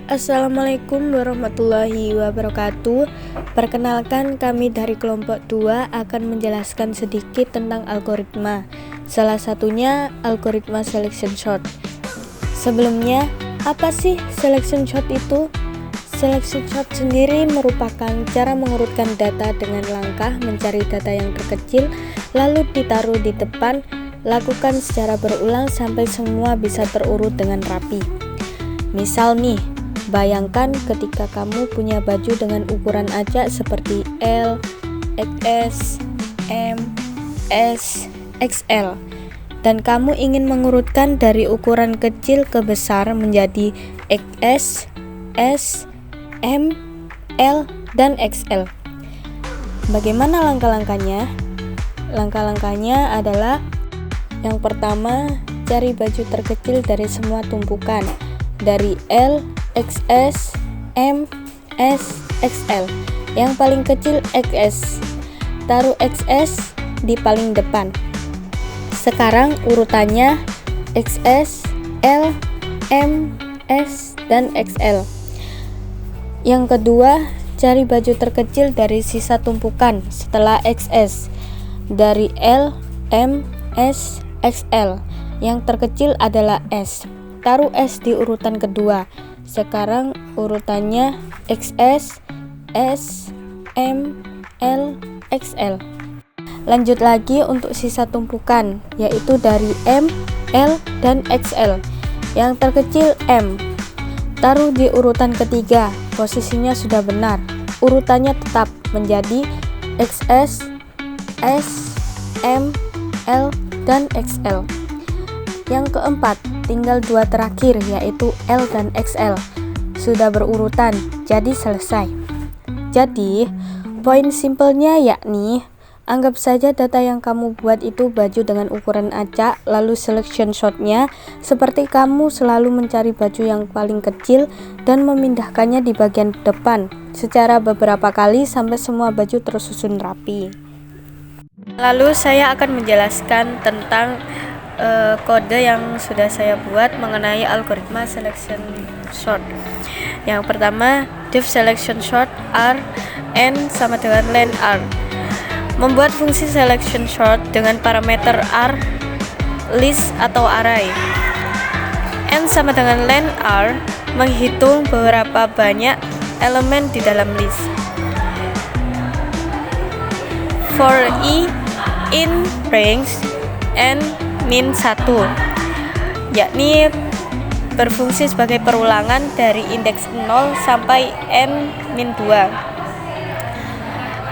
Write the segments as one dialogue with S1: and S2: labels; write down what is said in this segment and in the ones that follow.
S1: Assalamualaikum warahmatullahi wabarakatuh. Perkenalkan, kami dari kelompok 2 akan menjelaskan sedikit tentang algoritma. Salah satunya algoritma selection sort. Sebelumnya, apa sih selection sort itu? Selection sort sendiri merupakan cara mengurutkan data dengan langkah mencari data yang terkecil lalu ditaruh di depan. Lakukan secara berulang sampai semua bisa terurut dengan rapi. Misal nih, bayangkan ketika kamu punya baju dengan ukuran acak seperti L, XS, M, S, XL, dan kamu ingin mengurutkan dari ukuran kecil ke besar menjadi XS, S, M, L, dan XL. Bagaimana langkah-langkahnya? Langkah-langkahnya adalah: yang pertama, cari baju terkecil dari semua tumpukan, dari L, XS, M, S, XL. Yang paling kecil XS. Taruh XS di paling depan. Sekarang urutannya XS, L, M, S, dan XL. Yang kedua, cari baju terkecil dari sisa tumpukan setelah XS, dari L, M, S, XL. Yang terkecil adalah S. Taruh S di urutan kedua. Sekarang urutannya XS, S, M, L, XL. Lanjut lagi untuk sisa tumpukan, yaitu dari M, L, dan XL. Yang terkecil M. Taruh di urutan ketiga. Posisinya sudah benar. Urutannya tetap menjadi XS, S, M, L, dan XL. Yang keempat, tinggal dua terakhir, yaitu L dan XL. Sudah berurutan, jadi selesai. Jadi, poin simpelnya yakni, anggap saja data yang kamu buat itu baju dengan ukuran acak, lalu selection shotnya seperti kamu selalu mencari baju yang paling kecil dan memindahkannya di bagian depan secara beberapa kali sampai semua baju tersusun rapi. Lalu saya akan menjelaskan tentang kode yang sudah saya buat mengenai algoritma selection sort. Yang pertama, div selection sort r n sama dengan len r. Membuat fungsi selection sort dengan parameter r, list atau array. N sama dengan len r menghitung beberapa banyak elemen di dalam list. For i in range n min 1, yakni berfungsi sebagai perulangan dari indeks 0 sampai n min 2.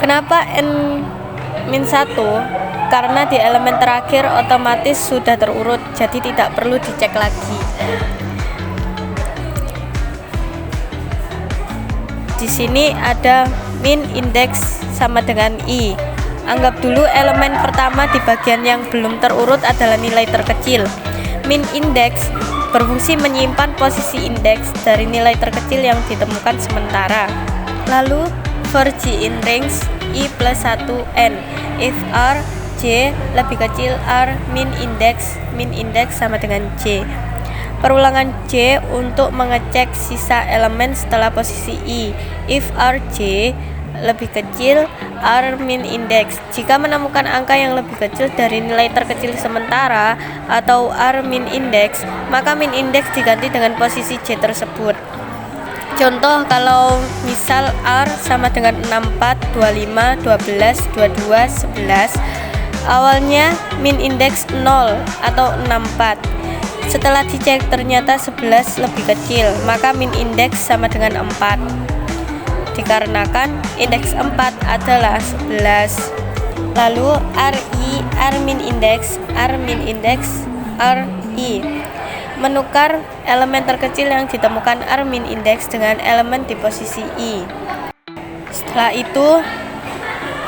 S1: Kenapa n min 1? Karena di elemen terakhir otomatis sudah terurut, jadi tidak perlu dicek lagi. Di sini ada min indeks sama dengan i. Anggap dulu elemen pertama di bagian yang belum terurut adalah nilai terkecil. Min indeks berfungsi menyimpan posisi indeks dari nilai terkecil yang ditemukan sementara. Lalu for j in range i plus 1 n, if r j lebih kecil r min indeks sama dengan j. Perulangan j untuk mengecek sisa elemen setelah posisi i. If r j lebih kecil r min indeks. Jika menemukan angka yang lebih kecil dari nilai terkecil sementara atau r min indeks, maka min indeks diganti dengan posisi j tersebut. Contoh, kalau misal r sama dengan 64, 25, 12, 22, 11, awalnya min indeks 0 atau 64. Setelah dicek ternyata 11 lebih kecil, maka min indeks sama dengan 4. Dikarenakan indeks 4 adalah 11. Lalu RI, R min indeks, RI. Menukar elemen terkecil yang ditemukan R min indeks dengan elemen di posisi I. Setelah itu,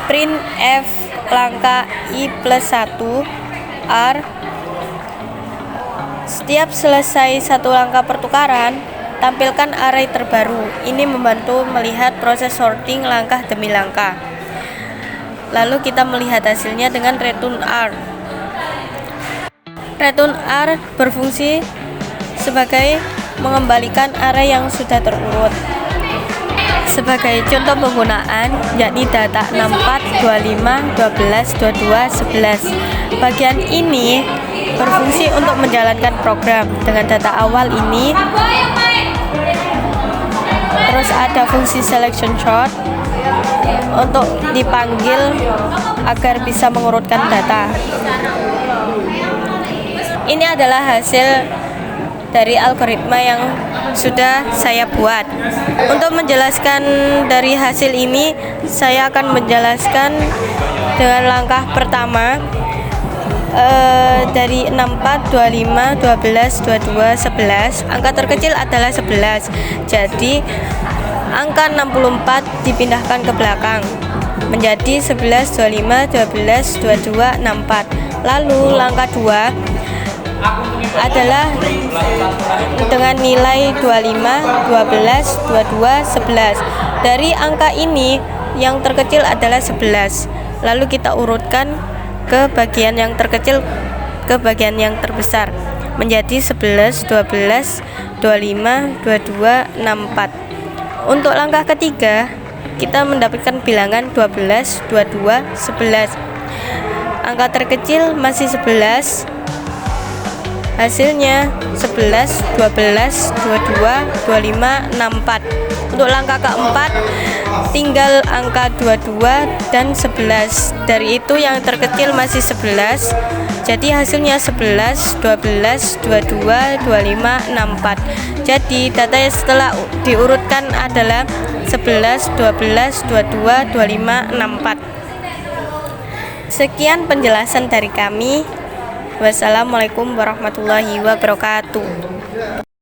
S1: print F langkah I plus 1 R. Setiap selesai satu langkah pertukaran, tampilkan array terbaru. Ini membantu melihat proses sorting langkah demi langkah. Lalu kita melihat hasilnya dengan return R. Return R berfungsi sebagai mengembalikan array yang sudah terurut. Sebagai contoh penggunaan, yakni data 64, 25, 12, 22, 11. Bagian ini berfungsi untuk menjalankan program. Dengan data awal ini, terus ada fungsi selection sort untuk dipanggil agar bisa mengurutkan data. Ini adalah hasil dari algoritma yang sudah saya buat. Untuk menjelaskan dari hasil ini, saya akan menjelaskan dengan langkah pertama dari 64, 25, 12, 22, 11. Angka terkecil adalah 11. Jadi angka 64 dipindahkan ke belakang menjadi 11, 25, 12, 22, 64. Lalu langkah 2 adalah dengan nilai 25, 12, 22, 11. Dari angka ini yang terkecil adalah 11. Lalu kita urutkan ke bagian yang terkecil ke bagian yang terbesar menjadi 11, 12, 25, 22, 64. Untuk langkah ketiga, kita mendapatkan bilangan 12, 22, 11. Angka terkecil masih 11. Hasilnya 11, 12, 22, 25, 64. Untuk langkah keempat tinggal angka 22 dan 11. Dari itu yang terkecil masih 11. Jadi hasilnya 11, 12, 22, 25, 64. Jadi data yang setelah diurutkan adalah 11, 12, 22, 25, 64. Sekian penjelasan dari kami. Wassalamualaikum warahmatullahi wabarakatuh.